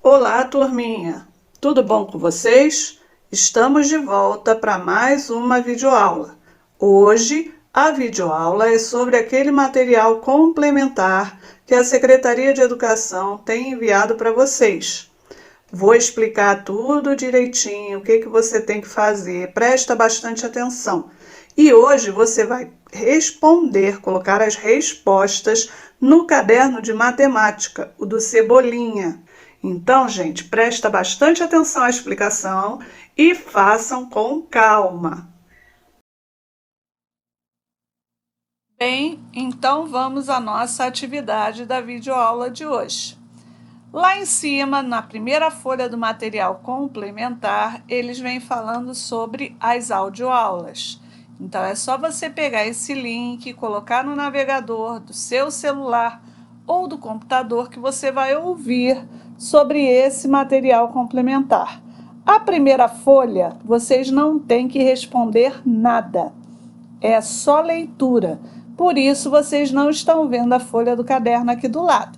Olá, turminha! Tudo bom com vocês? Estamos de volta para mais uma videoaula. Hoje, a videoaula é sobre aquele material complementar que a Secretaria de Educação tem enviado para vocês. Vou explicar tudo direitinho, o que você tem que fazer, presta bastante atenção. E hoje você vai responder, colocar as respostas no caderno de matemática, o do Cebolinha. Então, gente, presta bastante atenção à explicação e façam com calma. Bem, então vamos à nossa atividade da videoaula de hoje. Lá em cima, na primeira folha do material complementar, eles vêm falando sobre as audioaulas. Então, é só você pegar esse link, colocar no navegador do seu celular ou do computador que você vai ouvir sobre esse material complementar. A primeira folha, vocês não têm que responder nada. É só leitura. Por isso, vocês não estão vendo a folha do caderno aqui do lado.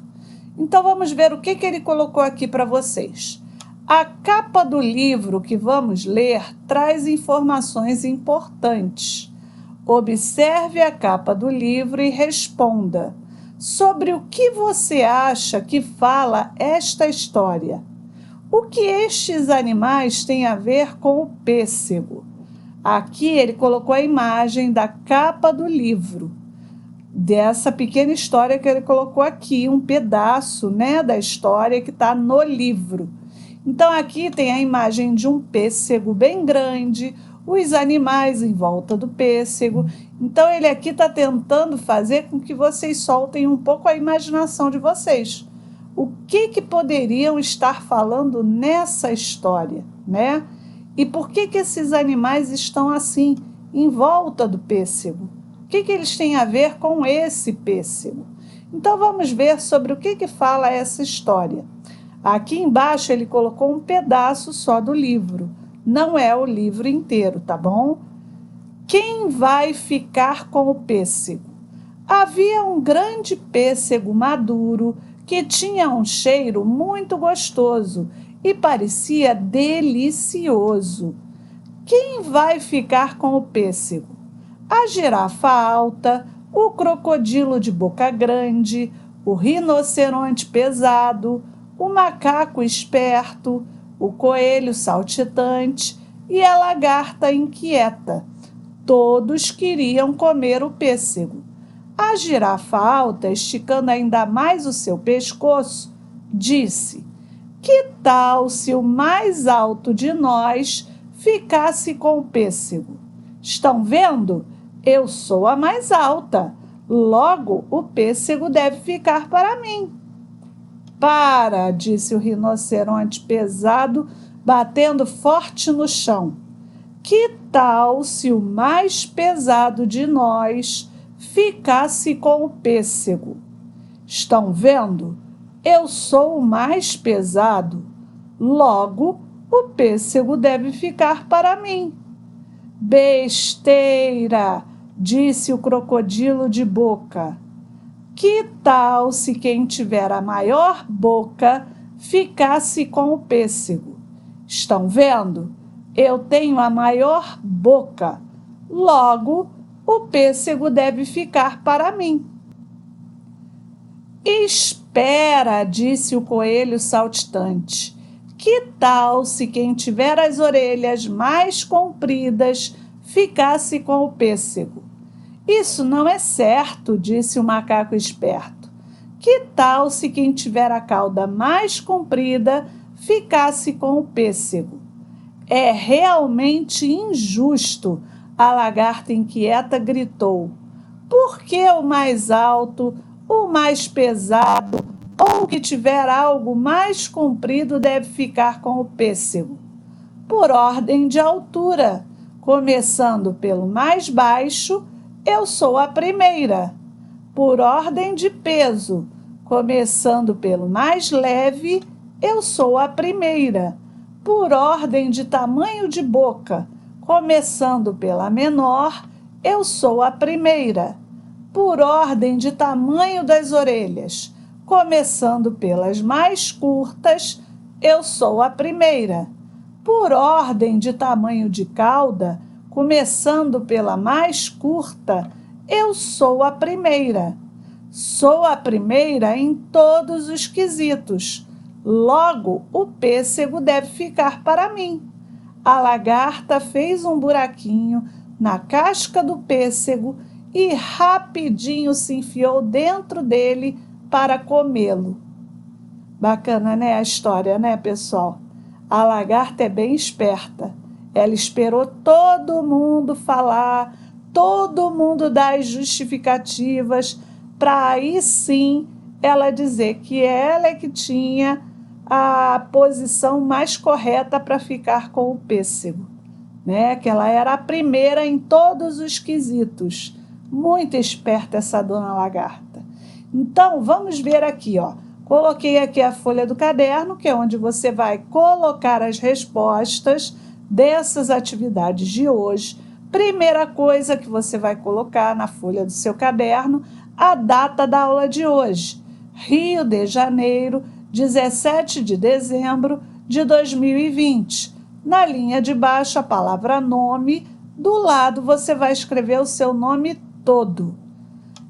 Então, vamos ver o que ele colocou aqui para vocês. A capa do livro que vamos ler traz informações importantes. Observe a capa do livro e responda. Sobre o que você acha que fala esta história? O que estes animais têm a ver com o pêssego? Aqui ele colocou a imagem da capa do livro. Dessa pequena história que ele colocou aqui, um pedaço, da história que está no livro. Então, aqui tem a imagem de um pêssego bem grande, os animais em volta do pêssego. Então, ele aqui está tentando fazer com que vocês soltem um pouco a imaginação de vocês. O que poderiam estar falando nessa história, E por que esses animais estão assim, em volta do pêssego? O que eles têm a ver com esse pêssego? Então, vamos ver sobre o que fala essa história. Aqui embaixo, ele colocou um pedaço só do livro. Não é o livro inteiro, tá bom? Quem vai ficar com o pêssego? Havia um grande pêssego maduro que tinha um cheiro muito gostoso e parecia delicioso. Quem vai ficar com o pêssego? A girafa alta, o crocodilo de boca grande, o rinoceronte pesado, o macaco esperto, o coelho saltitante e a lagarta inquieta. Todos queriam comer o pêssego. A girafa alta, esticando ainda mais o seu pescoço, disse: "Que tal se o mais alto de nós ficasse com o pêssego? Estão vendo? Eu sou a mais alta. Logo, o pêssego deve ficar para mim." "Para", disse o rinoceronte pesado, batendo forte no chão. "Que tal se o mais pesado de nós ficasse com o pêssego? Estão vendo? Eu sou o mais pesado. Logo, o pêssego deve ficar para mim." "Besteira", disse o crocodilo de boca. "Que tal se quem tiver a maior boca ficasse com o pêssego? Estão vendo? Eu tenho a maior boca. Logo, o pêssego deve ficar para mim." "Espera", disse o coelho saltitante. "Que tal se quem tiver as orelhas mais compridas ficasse com o pêssego?" "Isso não é certo", disse o macaco esperto. "Que tal se quem tiver a cauda mais comprida ficasse com o pêssego?" "É realmente injusto", a lagarta inquieta gritou. "Por que o mais alto, o mais pesado ou o que tiver algo mais comprido deve ficar com o pêssego?" "Por ordem de altura, começando pelo mais baixo, eu sou a primeira. Por ordem de peso, começando pelo mais leve, eu sou a primeira. Por ordem de tamanho de boca, começando pela menor, eu sou a primeira. Por ordem de tamanho das orelhas, começando pelas mais curtas, eu sou a primeira. Por ordem de tamanho de cauda, começando pela mais curta, eu sou a primeira. Sou a primeira em todos os quesitos. Logo, o pêssego deve ficar para mim. A lagarta fez um buraquinho na casca do pêssego e rapidinho se enfiou dentro dele para comê-lo. Bacana, né, a história, né, pessoal? A lagarta é bem esperta. Ela esperou todo mundo falar, todo mundo dar as justificativas, para aí sim ela dizer que ela é que tinha a posição mais correta para ficar com o pêssego, né? Que ela era a primeira em todos os quesitos. Muito esperta essa dona lagarta. Então, vamos ver aqui, ó. Coloquei aqui a folha do caderno, que é onde você vai colocar as respostas dessas atividades de hoje. Primeira coisa que você vai colocar na folha do seu caderno, a data da aula de hoje. Rio de Janeiro, 17 de dezembro de 2020. Na linha de baixo, a palavra nome. Do lado, você vai escrever o seu nome todo.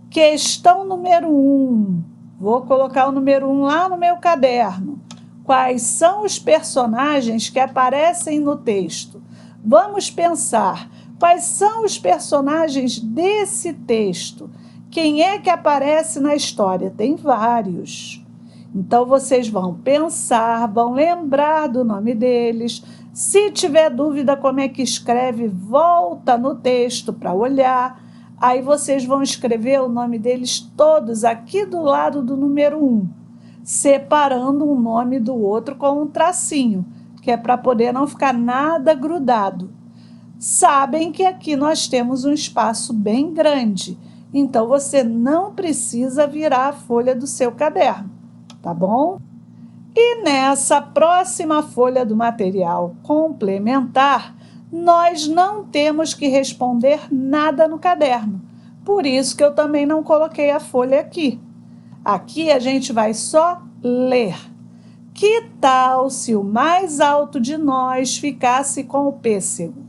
Questão número 1. Vou colocar o número 1 lá no meu caderno. Quais são os personagens que aparecem no texto? Vamos pensar. Quais são os personagens desse texto? Quem é que aparece na história? Tem vários. Então, vocês vão pensar, vão lembrar do nome deles. Se tiver dúvida como é que escreve, volta no texto para olhar. Aí vocês vão escrever o nome deles todos aqui do lado do número 1, separando um nome do outro com um tracinho, que é para poder não ficar nada grudado. Sabem que aqui nós temos um espaço bem grande, então você não precisa virar a folha do seu caderno, tá bom? E nessa próxima folha do material complementar, nós não temos que responder nada no caderno. Por isso que eu também não coloquei a folha aqui. Aqui a gente vai só ler. Que tal se o mais alto de nós ficasse com o pêssego?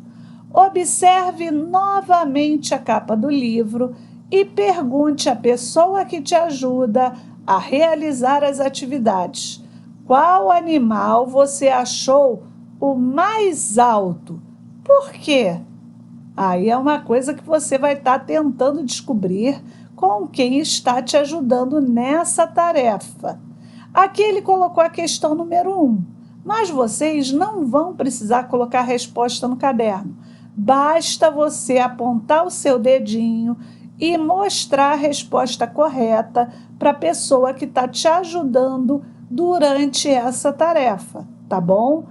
Observe novamente a capa do livro e pergunte à pessoa que te ajuda a realizar as atividades. Qual animal você achou o mais alto? Por quê? Aí é uma coisa que você vai estar tentando descobrir com quem está te ajudando nessa tarefa. Aqui ele colocou a questão número 1, mas vocês não vão precisar colocar a resposta no caderno. Basta você apontar o seu dedinho e mostrar a resposta correta para a pessoa que está te ajudando durante essa tarefa, tá bom?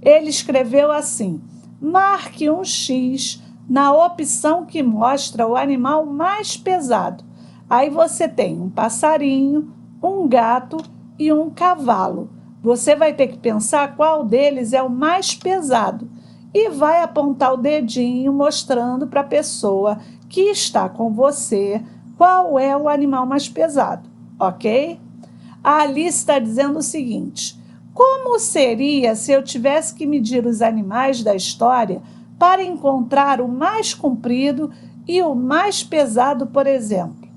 Ele escreveu assim: marque um X na opção que mostra o animal mais pesado. Aí você tem um passarinho, um gato e um cavalo. Você vai ter que pensar qual deles é o mais pesado e vai apontar o dedinho mostrando para a pessoa que está com você qual é o animal mais pesado, ok? A Alice está dizendo o seguinte: como seria se eu tivesse que medir os animais da história para encontrar o mais comprido e o mais pesado, por exemplo?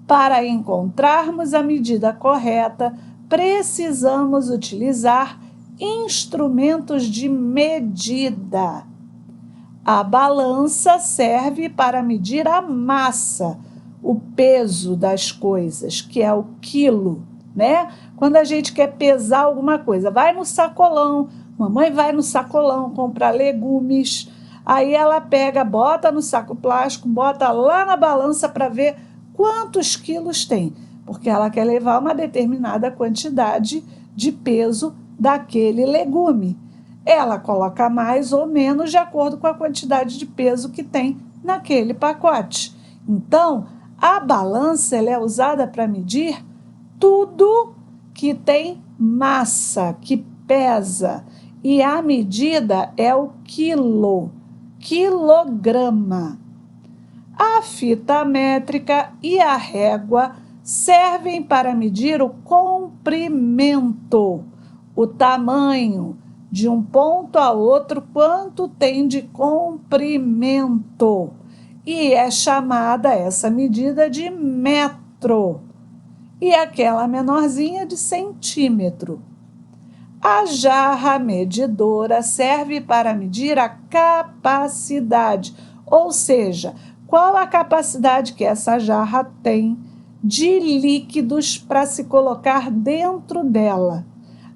Para encontrarmos a medida correta, precisamos utilizar instrumentos de medida. A balança serve para medir a massa, o peso das coisas, que é o quilo, né? Quando a gente quer pesar alguma coisa, vai no sacolão, mamãe vai no sacolão comprar legumes, aí ela pega, bota no saco plástico, bota lá na balança para ver quantos quilos tem, porque ela quer levar uma determinada quantidade de peso daquele legume. Ela coloca mais ou menos de acordo com a quantidade de peso que tem naquele pacote. Então, a balança ela é usada para medir tudo que tem massa, que pesa. E a medida é o quilo, quilograma. A fita métrica e a régua servem para medir o comprimento. o tamanho de um ponto a outro, quanto tem de comprimento. E é chamada essa medida de metro. E aquela menorzinha de centímetro. A jarra medidora serve para medir a capacidade, ou seja, qual a capacidade que essa jarra tem de líquidos para se colocar dentro dela.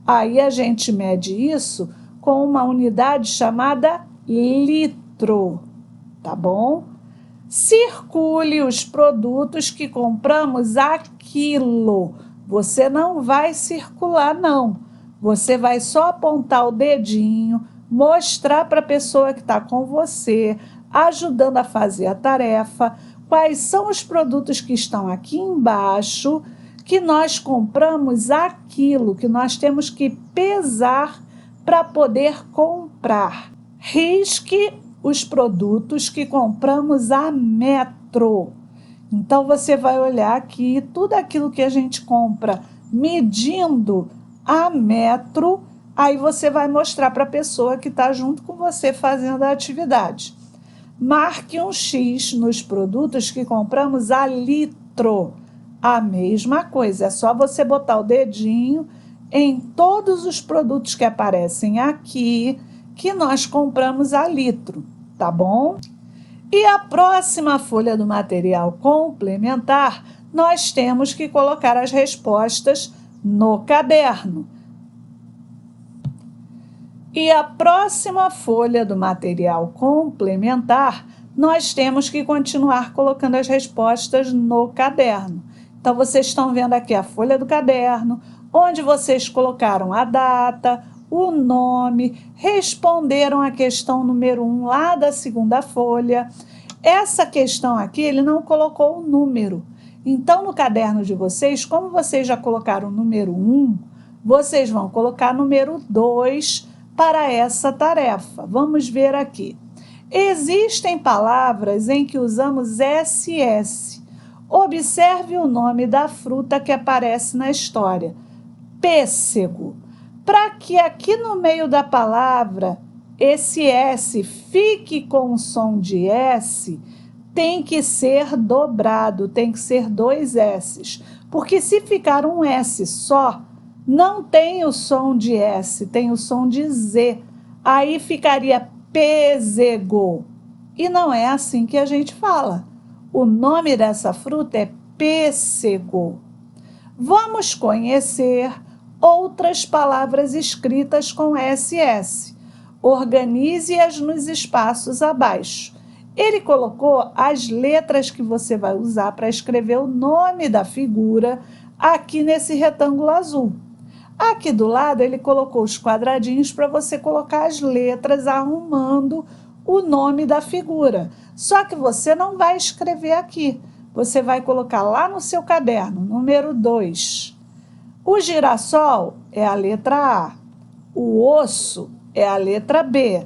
Aí a gente mede isso com uma unidade chamada litro, tá bom? Circule os produtos que compramos a quilo. Você não vai circular, não. Você vai só apontar o dedinho, mostrar para a pessoa que está com você, ajudando a fazer a tarefa, quais são os produtos que estão aqui embaixo, que nós compramos a quilo, que nós temos que pesar para poder comprar. Risque os produtos que compramos a metro. Então, você vai olhar aqui tudo aquilo que a gente compra medindo a metro, aí você vai mostrar para a pessoa que está junto com você fazendo a atividade. Marque um X nos produtos que compramos a litro. A mesma coisa, é só você botar o dedinho em todos os produtos que aparecem aqui, que nós compramos a litro, tá bom? E a próxima folha do material complementar, nós temos que colocar as respostas no caderno. E a próxima folha do material complementar, nós temos que continuar colocando as respostas no caderno. Então, vocês estão vendo aqui a folha do caderno, onde vocês colocaram a data, o nome, responderam a questão número 1 lá da segunda folha. Essa questão aqui, ele não colocou o número. Então, no caderno de vocês, como vocês já colocaram o número 1, vocês vão colocar número 2 para essa tarefa. Vamos ver aqui. Existem palavras em que usamos SS. Observe o nome da fruta que aparece na história. Pêssego. Para que aqui no meio da palavra esse S fique com o som de S, tem que ser dobrado, tem que ser 2 S's. Porque se ficar um S só, não tem o som de S, tem o som de Z. Aí ficaria pêssego. E não é assim que a gente fala. O nome dessa fruta é pêssego. Vamos conhecer outras palavras escritas com SS. Organize-as nos espaços abaixo. Ele colocou as letras que você vai usar para escrever o nome da figura aqui nesse retângulo azul. Aqui do lado ele colocou os quadradinhos para você colocar as letras arrumando o nome da figura. Só que você não vai escrever aqui. Você vai colocar lá no seu caderno, número 2. O girassol é a letra A. O osso é a letra B.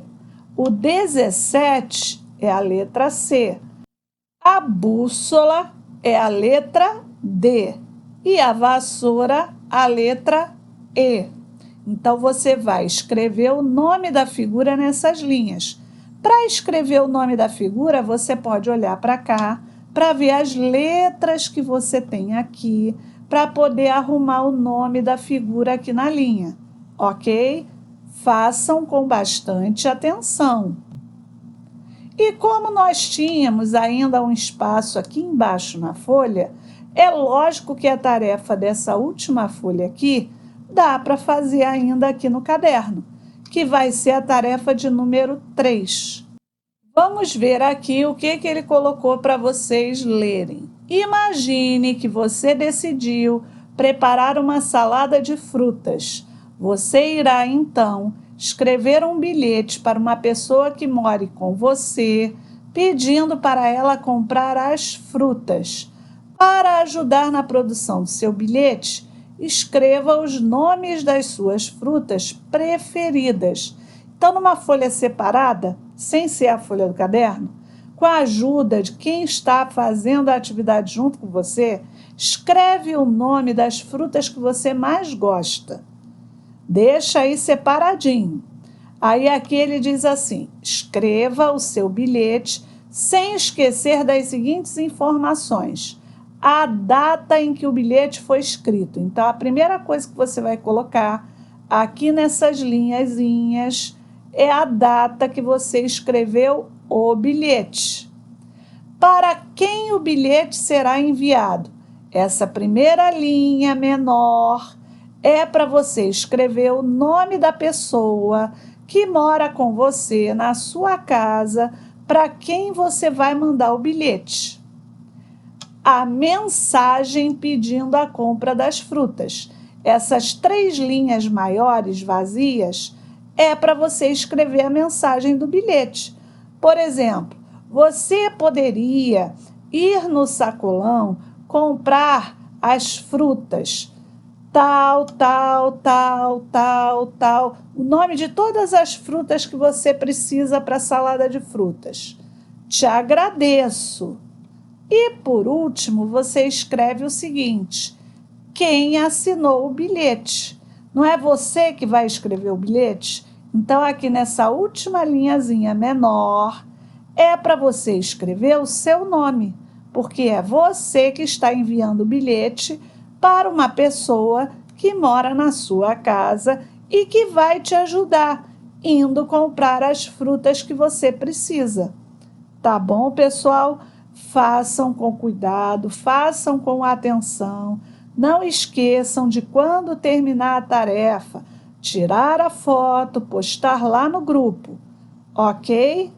O 17 é a letra C. A bússola é a letra D. E a vassoura, a letra E. Então, você vai escrever o nome da figura nessas linhas. Para escrever o nome da figura, você pode olhar para cá, para ver as letras que você tem aqui, para poder arrumar o nome da figura aqui na linha, ok? Façam com bastante atenção. E como nós tínhamos ainda um espaço aqui embaixo na folha, é lógico que a tarefa dessa última folha aqui dá para fazer ainda aqui no caderno, que vai ser a tarefa de número 3. Vamos ver aqui o que ele colocou para vocês lerem. Imagine que você decidiu preparar uma salada de frutas. Você irá, então, escrever um bilhete para uma pessoa que more com você, pedindo para ela comprar as frutas. Para ajudar na produção do seu bilhete, escreva os nomes das suas frutas preferidas. Então, numa folha separada, sem ser a folha do caderno, com a ajuda de quem está fazendo a atividade junto com você, escreve o nome das frutas que você mais gosta. Deixa aí separadinho. Aí aqui ele diz assim: escreva o seu bilhete sem esquecer das seguintes informações. A data em que o bilhete foi escrito. Então, a primeira coisa que você vai colocar aqui nessas linhazinhas é a data que você escreveu o bilhete. Para quem o bilhete será enviado? Essa primeira linha menor é para você escrever o nome da pessoa que mora com você na sua casa, para quem você vai mandar o bilhete. A mensagem pedindo a compra das frutas. Essas 3 linhas maiores vazias é para você escrever a mensagem do bilhete. Por exemplo, você poderia ir no sacolão comprar as frutas tal, tal, tal, tal, tal. O nome de todas as frutas que você precisa para a salada de frutas. Te agradeço. E, por último, você escreve o seguinte: quem assinou o bilhete? Não é você que vai escrever o bilhete? Então, aqui nessa última linhazinha menor, é para você escrever o seu nome, porque é você que está enviando o bilhete para uma pessoa que mora na sua casa e que vai te ajudar indo comprar as frutas que você precisa. Tá bom, pessoal? Façam com cuidado, façam com atenção. Não esqueçam de, quando terminar a tarefa, tirar a foto, postar lá no grupo, ok?